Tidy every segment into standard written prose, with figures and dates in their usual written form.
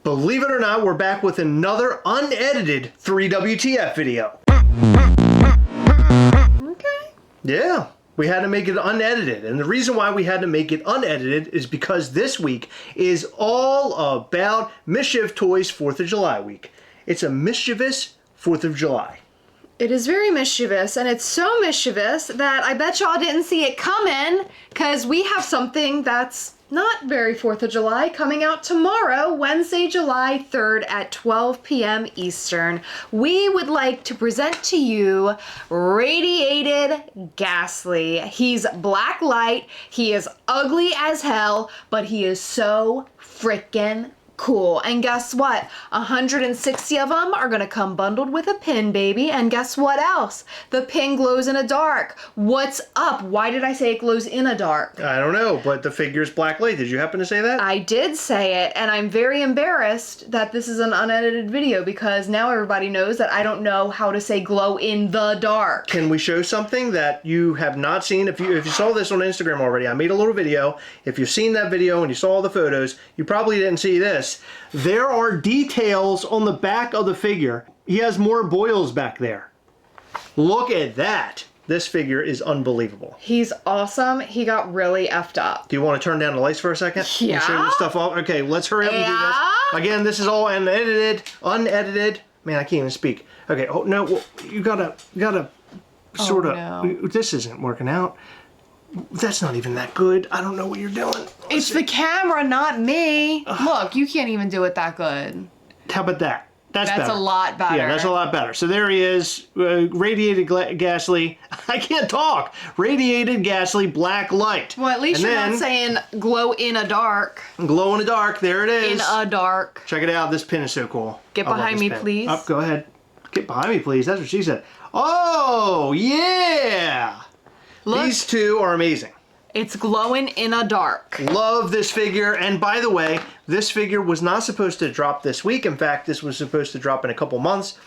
Believe it or not, we're back with another unedited 3WTF video. Okay. Yeah, we had to make it unedited. And the reason why we had to make it unedited is because this week is all about Mischief Toys 4th of July week. It's a mischievous 4th of July. It is very mischievous, and it's so mischievous that I bet y'all didn't see it coming, because we have something that's not very 4th of July coming out tomorrow, Wednesday, July 3rd at 12 p.m. Eastern. We would like to present to you Radiated Ghastly. He's black light, he is ugly as hell, but he is so freaking cool. And guess what? 160 of them are gonna come bundled with a pin, baby. And guess what else? The pin glows in the dark. What's up? Why did I say it glows in the dark? I don't know, but the figure's black light. Did you happen to say that? I did say it, and I'm very embarrassed that this is an unedited video because now everybody knows that I don't know how to say glow in the dark. Can we show something that you have not seen? If you saw this on Instagram already, I made a little video. If you've seen that video and you saw all the photos, you probably didn't see this. There are details on the back of the figure. He has more boils back there. Look at that. This figure is unbelievable. He's awesome. He got really effed up. Do you want to turn down the lights for a second? Yeah. Show this stuff off? Okay, let's hurry up and do this. Again, this is all unedited. Man, I can't even speak. Okay, oh no, well, you gotta sort of, no. This isn't working out. That's not even that good. I don't know what you're doing. It's the camera, not me. Look, you can't even do it that good. How about that? That's better. A lot better. Yeah, that's a lot better. So there he is, Radiated Ghastly. I can't talk. Radiated Ghastly Black Light. Well, at least you're not saying glow in a dark. Glow in the dark. There it is. In a dark. Check it out. This pin is so cool. Get behind me, please. Up, go ahead. Get behind me, please. That's what she said. Oh, yeah. Look, these two are amazing. It's glowing in a dark. Love this figure. And by the way, this figure was not supposed to drop this week. In fact, this was supposed to drop in a couple months.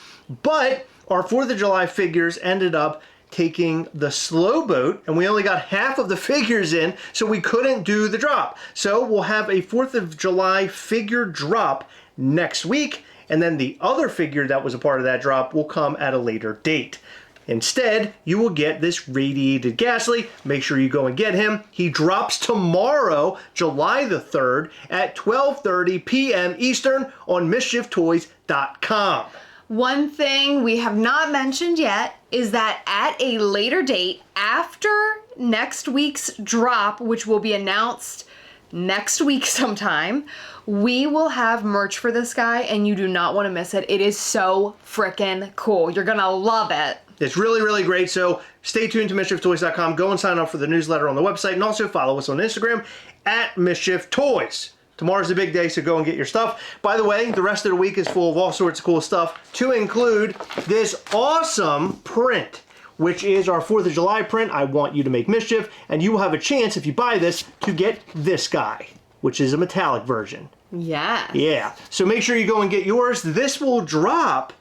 But our 4th of July figures ended up taking the slow boat, and we only got half of the figures in, so we couldn't do the drop. So we'll have a 4th of July figure drop next week, and then the other figure that was a part of that drop will come at a later date. Instead, you will get this Radiated Ghastly. Make sure you go and get him. He drops tomorrow, July the 3rd at 12:30 p.m. Eastern on MischiefToys.com. One thing we have not mentioned yet is that at a later date, after next week's drop, which will be announced next week sometime, we will have merch for this guy, and you do not want to miss it. It is so freaking cool. You're gonna love it. It's really, really great. So stay tuned to MischiefToys.com. Go and sign up for the newsletter on the website, and also follow us on Instagram at Mischief Toys. Tomorrow's the big day, so go and get your stuff. By the way, the rest of the week is full of all sorts of cool stuff, to include this awesome print, which is our 4th of July print. I want you to make Mischief, and you will have a chance, if you buy this, to get this guy, which is a metallic version. Yeah. Yeah. So make sure you go and get yours. This will drop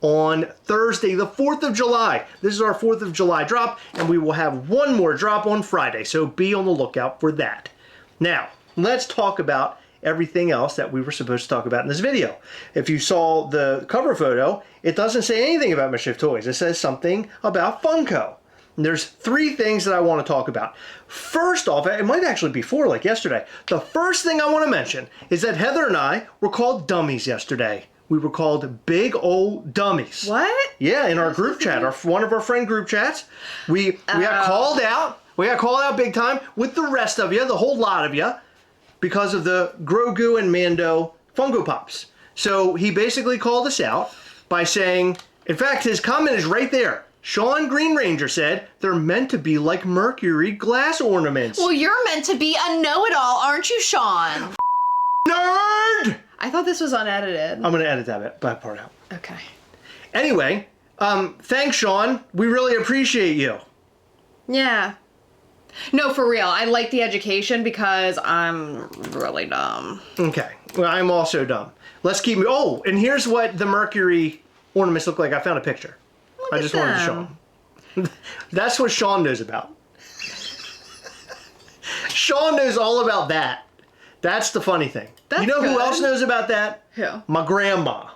on Thursday, the 4th of July. This is our 4th of July drop, and we will have one more drop on Friday, so be on the lookout for that. Now, let's talk about everything else that we were supposed to talk about in this video. If you saw the cover photo, it doesn't say anything about Mischief Toys. It says something about Funko. And there's 3 things that I want to talk about. First off, it might actually be 4 like yesterday. The first thing I want to mention is that Heather and I were called dummies yesterday. We were called big old dummies. What? Yeah, in our group chat, one of our friend group chats. We got called out. We got called out big time with the rest of you, the whole lot of you, because of the Grogu and Mando Funko Pops. So he basically called us out by saying, in fact, his comment is right there. Sean Green Ranger said they're meant to be like Mercury glass ornaments. Well, you're meant to be a know-it-all, aren't you, Sean? Nerd! I thought this was unedited. I'm going to edit that part out. Okay. Anyway, thanks, Sean. We really appreciate you. Yeah. No, for real. I like the education because I'm really dumb. Okay. Well, I'm also dumb. Let's keep... Oh, and here's what the Mercury ornaments look like. I found a picture. I just wanted to show them. That's what Sean knows about. Sean knows all about that. That's the funny thing. That's you know who good. else knows about that? Who? My grandma.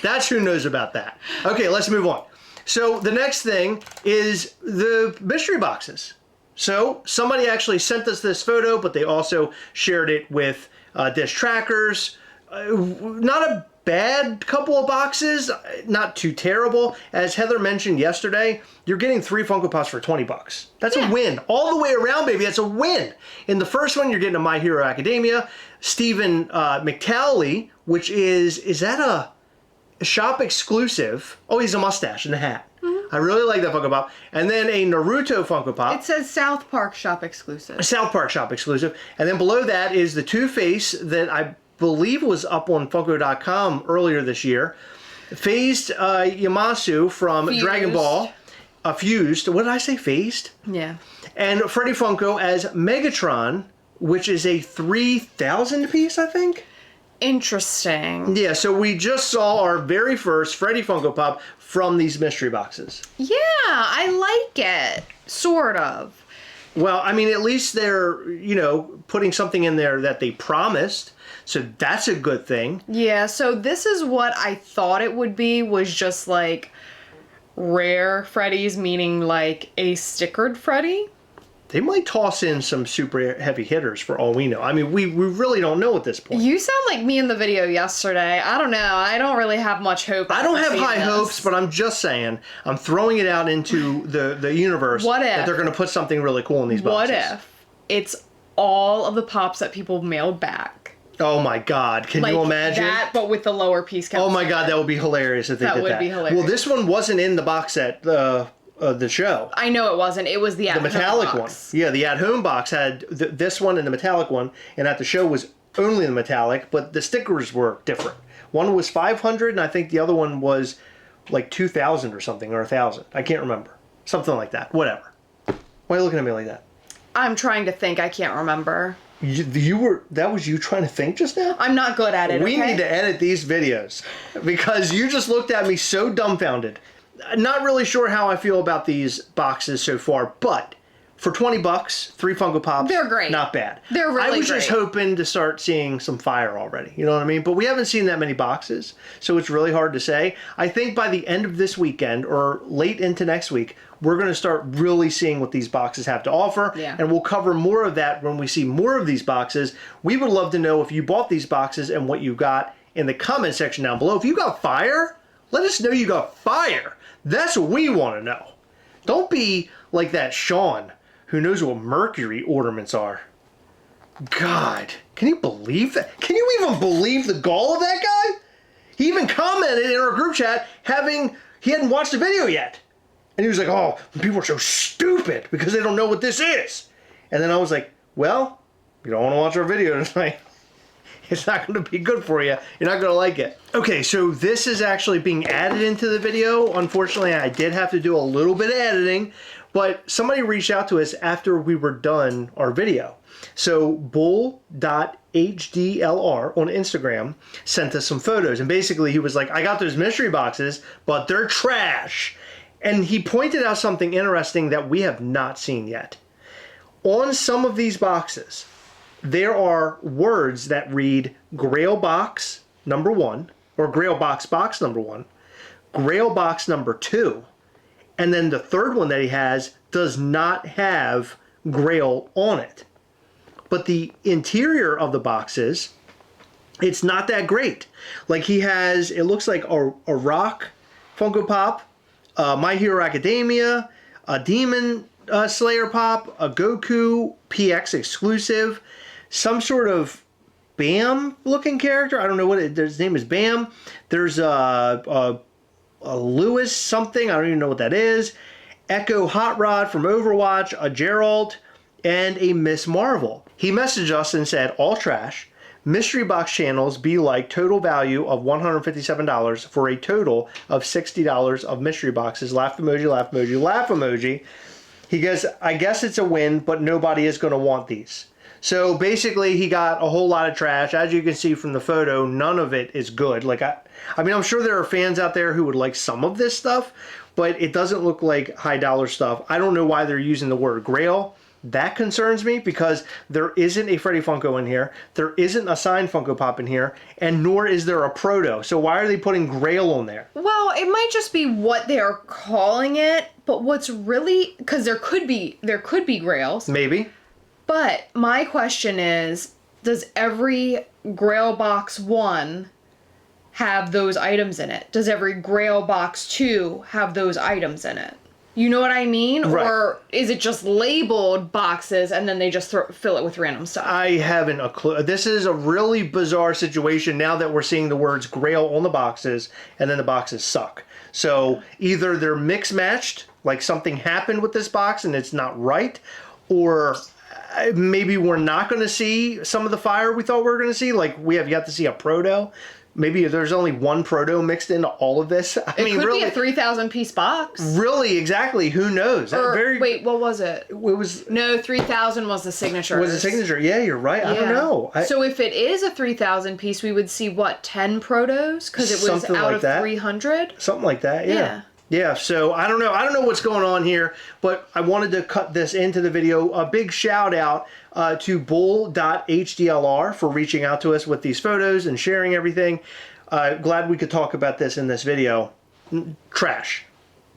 That's who knows about that. Okay, let's move on. So the next thing is the mystery boxes. So somebody actually sent us this photo, but they also shared it with Dish Trackers. Not a bad couple of boxes, not too terrible. As Heather mentioned yesterday, you're getting 3 Funko Pops for $20. That's a win. All the way around, baby, that's a win. In the first one, you're getting a My Hero Academia, Stephen McTally, which is that a shop exclusive? Oh, he's a mustache and a hat. I really like that Funko Pop. And then a Naruto Funko Pop. It says South Park shop exclusive. A South Park shop exclusive. And then below that is the Two-Face that I believe was up on Funko.com earlier this year. Phased Yamasu from Fused. Dragon Ball. Fused. What did I say? Phased? Yeah. And Freddy Funko as Megatron, which is a 3,000 piece, I think? Interesting. Yeah, so we just saw our very first Freddy Funko Pop from these mystery boxes. Yeah, I like it. Sort of. Well, I mean, at least they're, putting something in there that they promised. So that's a good thing. Yeah, so this is what I thought it would be, was just like rare Freddies, meaning like a stickered Freddy. They might toss in some super heavy hitters for all we know. I mean, we really don't know at this point. You sound like me in the video yesterday. I don't know. I don't really have much hope. I don't have seeing high this. hopes, but I'm just saying, I'm throwing it out into the universe What if? that they're going to put something really cool in these boxes. What if it's all of the pops that people mailed back? Oh my God. Can Like you imagine? that, but with the lower piece count. Oh my God, that would be hilarious if they did that. That would be hilarious. Well, this one wasn't in the box set, the show. I know it wasn't. It was the The metallic one. Yeah, the at-home box had this one and the metallic one, and at the show was only the metallic, but the stickers were different. One was 500, and I think the other one was like 2,000 or something, or 1,000. I can't remember. Something like that. Whatever. Why are you looking at me like that? I'm trying to think. I can't remember. That was you trying to think just now? I'm not good at it. We okay? need to edit these videos because you just looked at me so dumbfounded. Not really sure how I feel about these boxes so far, but for $20, 3 Funko Pops, They're great. Not bad. They're really I was just great. hoping to start seeing some fire already. You know what I mean? But we haven't seen that many boxes, so it's really hard to say. I think by the end of this weekend or late into next week, we're going to start really seeing what these boxes have to offer, Yeah. and we'll cover more of that when we see more of these boxes. We would love to know if you bought these boxes and what you got in the comment section down below. If you got fire, let us know you got fire. That's what we want to know. Don't be like that Sean who knows what Mercury ornaments are. God, can you believe that? Can you even believe the gall of that guy? He even commented in our group chat he hadn't watched the video yet. And he was like, oh, people are so stupid because they don't know what this is. And then I was like, well, you don't want to watch our video tonight. It's not going to be good for you. You're not going to like it. Okay, so this is actually being added into the video. Unfortunately, I did have to do a little bit of editing, but somebody reached out to us after we were done our video. So bull.hdlr on Instagram sent us some photos, and basically he was like, I got those mystery boxes, but they're trash. And he pointed out something interesting that we have not seen yet. On some of these boxes, there are words that read Grail Box number 1, or Grail Box number 1, Grail Box number 2, and then the third one that he has does not have Grail on it. But the interior of the boxes, it's not that great. Like he has, it looks like a rock Funko Pop, My Hero Academia, a Demon Slayer Pop, a Goku PX exclusive, some sort of Bam looking character. I don't know what his name is. Bam. There's a Lewis something. I don't even know what that is. Echo Hot Rod from Overwatch, a Geralt, and a Miss Marvel. He messaged us and said, all trash. Mystery box channels be like total value of $157 for a total of $60 of mystery boxes. Laugh emoji, laugh emoji, laugh emoji. He goes, I guess it's a win, but nobody is going to want these. So basically he got a whole lot of trash. As you can see from the photo, none of it is good. Like I mean, I'm sure there are fans out there who would like some of this stuff, but it doesn't look like high dollar stuff. I don't know why they're using the word Grail. That concerns me because there isn't a Freddy Funko in here. There isn't a signed Funko Pop in here, and nor is there a Proto. So why are they putting Grail on there? Well, it might just be what they are calling it, but what's really, because there could be Grails. Maybe. But my question is, does every Grail Box 1 have those items in it? Does every Grail Box 2 have those items in it? You know what I mean? Right. Or is it just labeled boxes and then they just fill it with random stuff? I haven't a clue. This is a really bizarre situation now that we're seeing the words Grail on the boxes and then the boxes suck. So either they're mix matched, like something happened with this box and it's not right, or maybe we're not going to see some of the fire we thought we were going to see. Like we have yet to see a Proto. Maybe there's only one Proto mixed into all of this. It could be a 3,000 piece box. Really, exactly. Who knows? Or, wait, what was it? It was... No, 3,000 was the signature. Was the signature? Yeah, you're right. I don't know. So if it is a 3,000 piece, we would see, what, 10 Protos? Because it was something out like of that. 300? Something like that, yeah. Yeah, so I don't know. I don't know what's going on here, but I wanted to cut this into the video. A big shout out to bull.hdlr for reaching out to us with these photos and sharing everything. Glad we could talk about this in this video. Trash.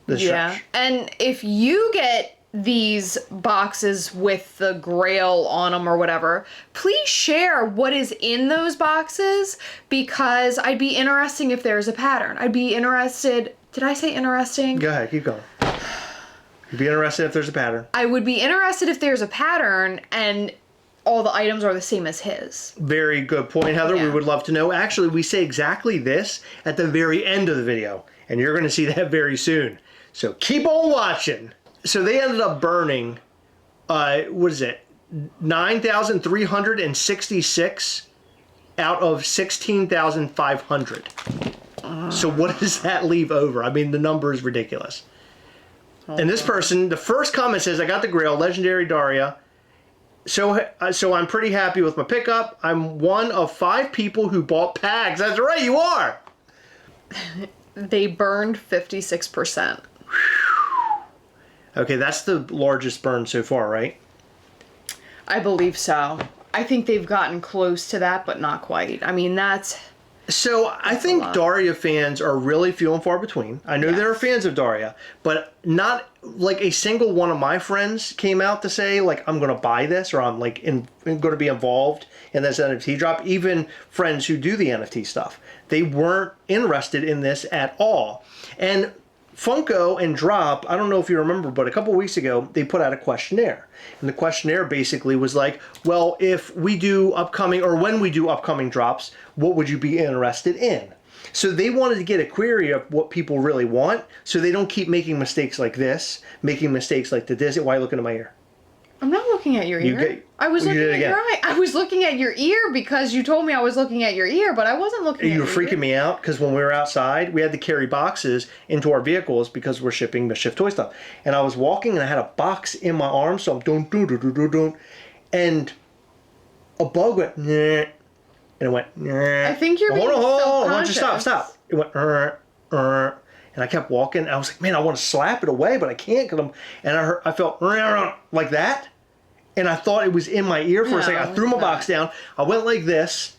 This trash. And if you get these boxes with the Grail on them or whatever, please share what is in those boxes, because I'd be interested if there's a pattern. I'd be interested... Did I say interesting? Go ahead, keep going. You'd be interested if there's a pattern. I would be interested if there's a pattern and all the items are the same as his. Very good point, Heather. We would love to know. Actually, we say exactly this at the very end of the video, and you're going to see that very soon. So keep on watching. So they ended up burning, what is it, 9,366 out of 16,500. So what does that leave over? I mean, the number is ridiculous. And this person, the first comment says, I got the Grail, Legendary Daria. So I'm pretty happy with my pickup. I'm one of 5 people who bought packs. That's right, you are. They burned 56%. Okay, that's the largest burn so far, right? I believe so. I think they've gotten close to that, but not quite. I mean, that's... So I think Daria fans are really few and far between. I know there are fans of Daria, but not like a single one of my friends came out to say like I'm going to buy this or I'm like going to be involved in this NFT drop. Even friends who do the NFT stuff, they weren't interested in this at all. And Funko and Drop, I don't know if you remember, but a couple weeks ago, they put out a questionnaire. And the questionnaire basically was like, well, if we do upcoming, or when we do upcoming drops, what would you be interested in? So they wanted to get a query of what people really want, so they don't keep making mistakes like this, making mistakes like the Disney. Why are you looking at my ear? I'm not looking at your ear. I was looking at your eye. I was looking at your ear because you told me I was looking at your ear, but I wasn't looking at your ear. You were freaking me out because when we were outside, we had to carry boxes into our vehicles because we're shipping Mischief toy stuff. And I was walking and I had a box in my arm, so I'm doing, and a bug went, nah, and it went, nah. I think you're being hold on, why don't you self-conscious. stop. It went, and I kept walking. I was like, man, I want to slap it away, but I can't. And I felt like that. And I thought it was in my ear for a second. I threw my box down. I went like this.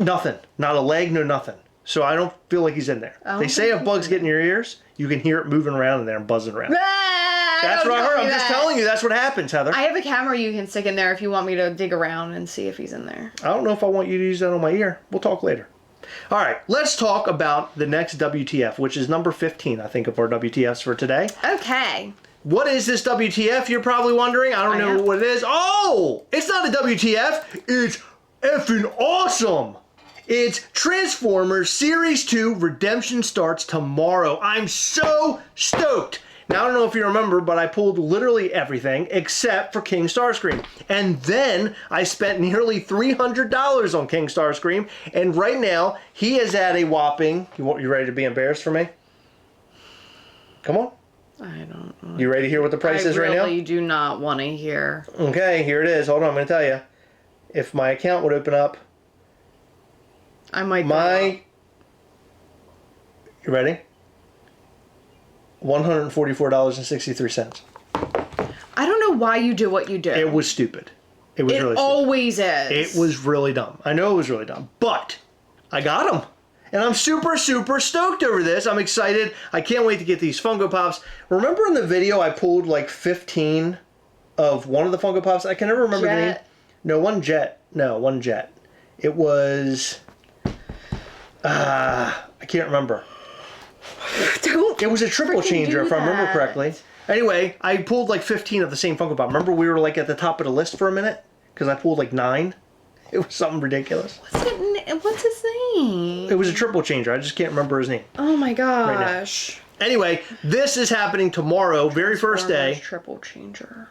Nothing. Not a leg, no nothing. So I don't feel like he's in there. They say if bugs get in your ears, you can hear it moving around in there and buzzing around. That's what I heard. I'm just telling you, that's what happens, Heather. I have a camera you can stick in there if you want me to dig around and see if he's in there. I don't know if I want you to use that on my ear. We'll talk later. All right, let's talk about the next WTF, which is number 15, I think, of our WTFs for today. Okay. What is this WTF, you're probably wondering? I don't know what it is. Oh, it's not a WTF. It's effing awesome. It's Transformers Series 2 Redemption starts tomorrow. I'm so stoked. Now, I don't know if you remember, but I pulled literally everything except for King Starscream. And then I spent nearly $300 on King Starscream. And right now, he is at a whopping... You ready to be embarrassed for me? Come on. I don't know. You ready to hear what the price is right now? I really do not want to hear. Okay, here it is. Hold on, I'm going to tell you. If my account would open up... I might go. You ready? $144.63. I don't know why you do what you do. It was stupid. It was really stupid. It always is. It was really dumb. I know it was really dumb, but I got them. And I'm super, super stoked over this. I'm excited. I can't wait to get these Funko Pops. Remember in the video I pulled like 15 of one of the Funko Pops? I can never remember the name. No, one Jet. No, one Jet. It was... I can't remember. It was a triple changer, if I remember correctly. Anyway, I pulled like 15 of the same Funko Pop. Remember we were like at the top of the list for a minute? Because I pulled like 9. It was something ridiculous. What's his name? It was a triple changer. I just can't remember his name. Oh my gosh. Right anyway, this is happening tomorrow, very first day. Triple changer.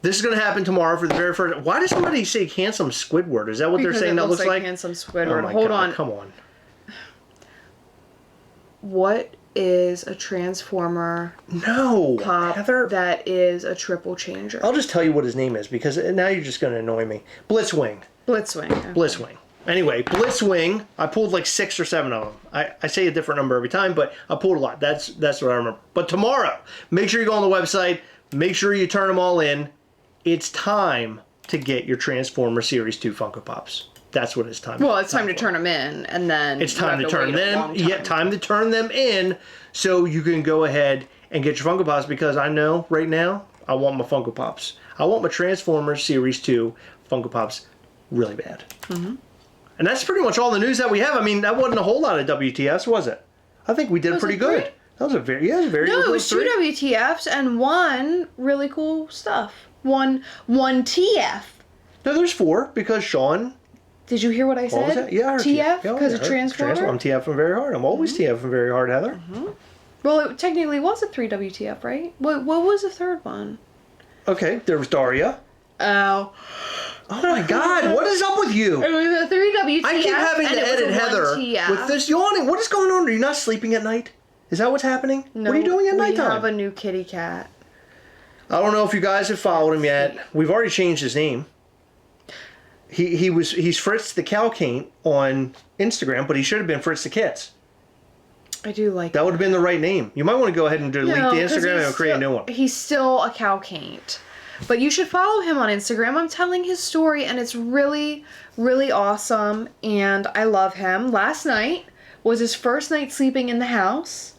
This is going to happen tomorrow for the very first... Why does somebody say handsome Squidward? Is that what they're saying that looks like? Handsome Squidward. Oh my Hold God, on. come on. What is a Transformer pop Heather. that is a triple changer? I'll just tell you what his name is because now you're just going to annoy me. Blitzwing. Blitzwing. Okay. Blitzwing. Anyway, Blitzwing, I pulled like 6 or 7 of them. I say a different number every time, but I pulled a lot. That's what I remember. But tomorrow, make sure you go on the website. Make sure you turn them all in. It's time to get your Transformer Series 2 Funko Pops. That's what it's time. Well, it's time to turn them in, and then it's time to turn them. Yeah, time to turn them in, so you can go ahead and get your Funko Pops. Because I know right now, I want my Funko Pops. I want my Transformers Series 2 Funko Pops really bad. Mm-hmm. And that's pretty much all the news that we have. I mean, that wasn't a whole lot of WTFs, was it? I think we did pretty good. 3? That was a very No, it was 2 WTFs and 1 really cool stuff. One TF. No, there's 4 because Sean. Did you hear what I said? What was that? Yeah, I heard TF because of Transformer. I'm TFing very hard. I'm always TFing very hard, Heather. Mm-hmm. Well, it technically was a 3 WTF, right? What was the third one? Okay, there was Daria. Oh. Oh my God! What is up with you? It was a 3 WTF. I keep having to edit Heather with this yawning. What is going on? Are you not sleeping at night? Is that what's happening? No, what are you doing at nighttime? We have a new kitty cat. I don't know if you guys have followed him yet. We've already changed his name. He's Fritz the Cowcaint on Instagram, but he should have been Fritz the Kits. I do like that. Would have been the right name. You might want to go ahead and delete the Instagram and create a new one. He's still a Cowcaint. But you should follow him on Instagram. I'm telling his story, and it's really, really awesome, and I love him. Last night was his first night sleeping in the house,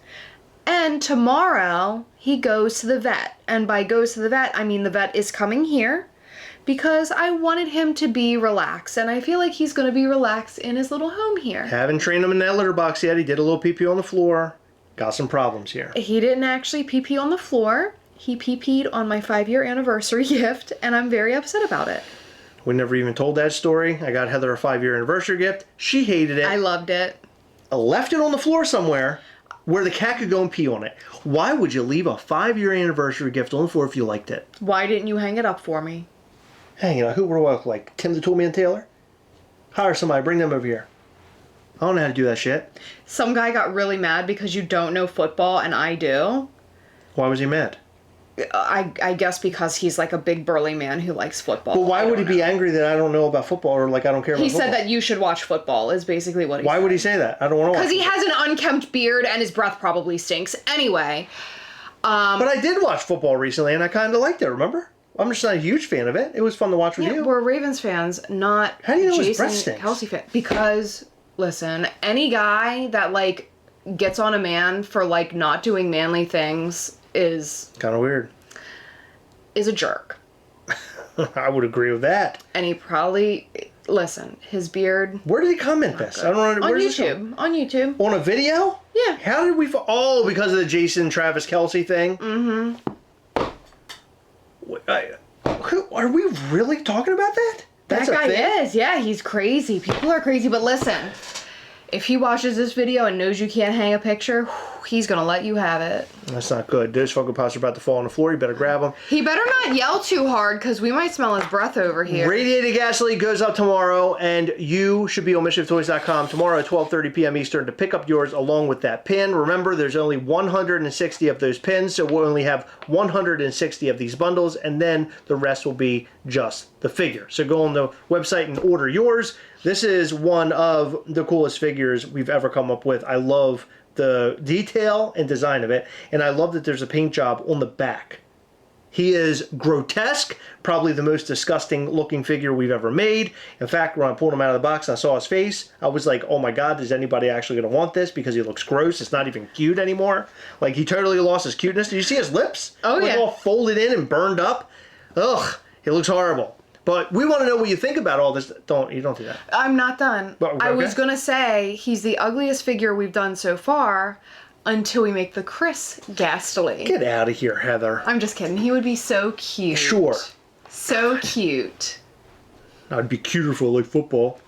and tomorrow he goes to the vet. And by goes to the vet, I mean the vet is coming here because I wanted him to be relaxed, and I feel like he's going to be relaxed in his little home here. Haven't trained him in that litter box yet. He did a little pee-pee on the floor. Got some problems here. He didn't actually pee-pee on the floor. He pee-peed on my 5-year anniversary gift, and I'm very upset about it. We never even told that story. I got Heather a 5-year anniversary gift. She hated it. I loved it. I left it on the floor somewhere where the cat could go and pee on it. Why would you leave a 5-year anniversary gift on the floor if you liked it? Why didn't you hang it up for me? Hang it up. Who would I look like? Tim the Toolman Taylor? Hire somebody. Bring them over here. I don't know how to do that shit. Some guy got really mad because you don't know football, and I do. Why was he mad? I guess because he's like a big burly man who likes football. Well, why would he be angry that I don't know about football or like I don't care about football? He said that you should watch football is basically what he said. Why would he say that? I don't want to watch because he has an unkempt beard and his breath probably stinks. Anyway. But I did watch football recently and I kind of liked it, remember? I'm just not a huge fan of it. It was fun to watch with you. We're Ravens fans, not How do you know his Jason breath stinks? Kelsey fan. Because, listen, any guy that like gets on a man for like not doing manly things is kind of weird. Is a jerk. I would agree with that. And he probably, listen, his beard. Where did he comment this? I don't know. On YouTube. On YouTube. On a video? Yeah. How did we? Oh, because of the Jason Travis Kelsey thing. Mm-hmm. Are we really talking about that? That guy is. Yeah, he's crazy. People are crazy. But listen, if he watches this video and knows you can't hang a picture, he's going to let you have it. That's not good. Those Funko Pops are about to fall on the floor. You better grab them. He better not yell too hard because we might smell his breath over here. Radiated Gas Leak goes up tomorrow, and you should be on MischiefToys.com tomorrow at 12:30 p.m. Eastern to pick up yours along with that pin. Remember, there's only 160 of those pins, so we'll only have 160 of these bundles, and then the rest will be just the figure. So go on the website and order yours. This is one of the coolest figures we've ever come up with. I love the detail and design of it, and I love that there's a paint job on the back. He is grotesque, probably the most disgusting looking figure we've ever made. In fact, when I pulled him out of the box and I saw his face, I was like, oh my God, is anybody actually going to want this? Because he looks gross. It's not even cute anymore. Like, he totally lost his cuteness. Did you see his lips? Oh, like, yeah. all folded in and burned up. Ugh, he looks horrible. But we want to know what you think about all this. You don't do that. I'm not done. But, okay. I was going to say he's the ugliest figure we've done so far until we make the Chris Ghastly. Get out of here, Heather. I'm just kidding. He would be so cute. Sure. So cute. I'd be cuter for like football.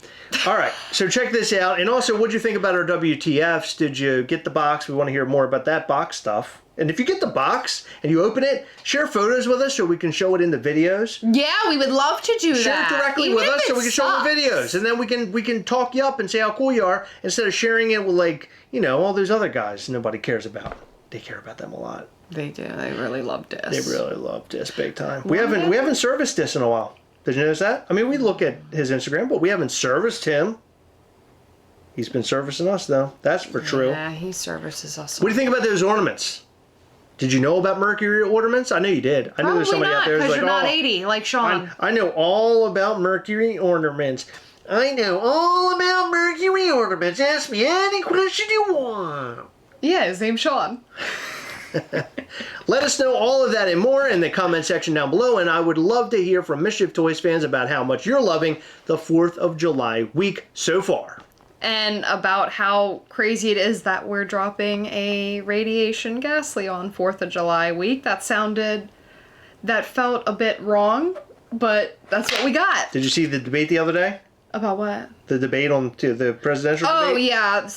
All right, so check this out. And also, what'd you think about our WTFs? Did you get the box? We want to hear more about that box stuff. And if you get the box and you open it, share photos with us so we can show it in the videos. Yeah, we would love to do Share that. it directly Even with if us so it we can show the videos. And then we can talk you up and say how cool you are instead of sharing it with, like, you know, all those other guys nobody cares about. They care about them a lot. They do. They really love Dis. They really love Dis big time. We haven't serviced Dis in a while. Did you notice that? I mean, we look at his Instagram, but we haven't serviced him. He's been servicing us, though. That's for true. Yeah, he services us. What do you think about those ornaments? Did you know about Mercury ornaments? I know you did. I know there's somebody out there who's like, you're not 80, like Sean. I know all about Mercury ornaments. I know all about Mercury ornaments. Ask me any question you want. Yeah, his name's Sean. Let us know all of that and more in the comment section down below, and I would love to hear from Mischief Toys fans about how much you're loving the 4th of July week so far. And about how crazy it is that we're dropping a Radiation Ghastly on 4th of July week. That felt a bit wrong, but that's what we got. Did you see the debate the other day? About what? The debate on the presidential debate? Oh, yeah.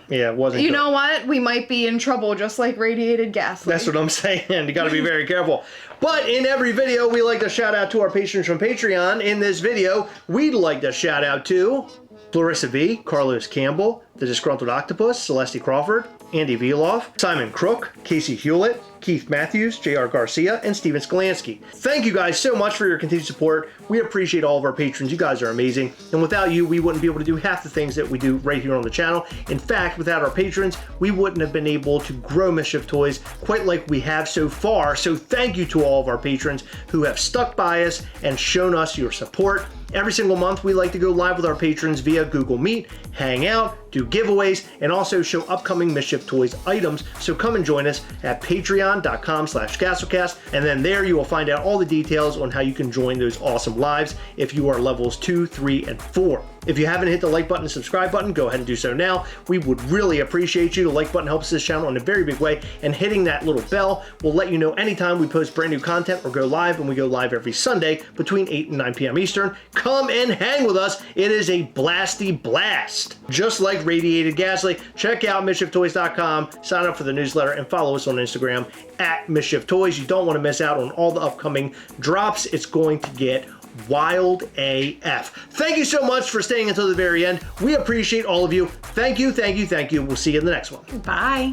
Yeah, it wasn't You good. know what? We might be in trouble just like Radiated Ghastly. That's what I'm saying. You got to be very careful. But in every video, we like to shout out to our patrons from Patreon. In this video, we'd like to shout out to Clarissa V, Carlos Campbell, The Disgruntled Octopus, Celeste Crawford, Andy Vieloff, Simon Crook, Casey Hewlett, Keith Matthews, J.R. Garcia, and Steven Skolansky. Thank you guys so much for your continued support. We appreciate all of our patrons. You guys are amazing. And without you, we wouldn't be able to do half the things that we do right here on the channel. In fact, without our patrons, we wouldn't have been able to grow Mischief Toys quite like we have so far. So thank you to all of our patrons who have stuck by us and shown us your support. Every single month, we like to go live with our patrons via Google Meet, hang out, do giveaways, and also show upcoming Mischief Toys items. So come and join us at patreon.com/Gastlecast, and then there you will find out all the details on how you can join those awesome lives if you are levels 2, 3, and 4. If you haven't hit the like button and subscribe button, go ahead and do so now. We would really appreciate you. The like button helps this channel in a very big way, and hitting that little bell will let you know anytime we post brand new content or go live, and we go live every Sunday between 8 and 9 p.m. Eastern. Come and hang with us. It is a blasty blast. Just like Radiated Ghastly, check out MischiefToys.com, sign up for the newsletter, and follow us on Instagram at Mischief Toys. You don't want to miss out on all the upcoming drops. It's going to get wild AF. Thank you so much for staying until the very end. We appreciate all of you. Thank you, thank you, thank you. We'll see you in the next one. Bye.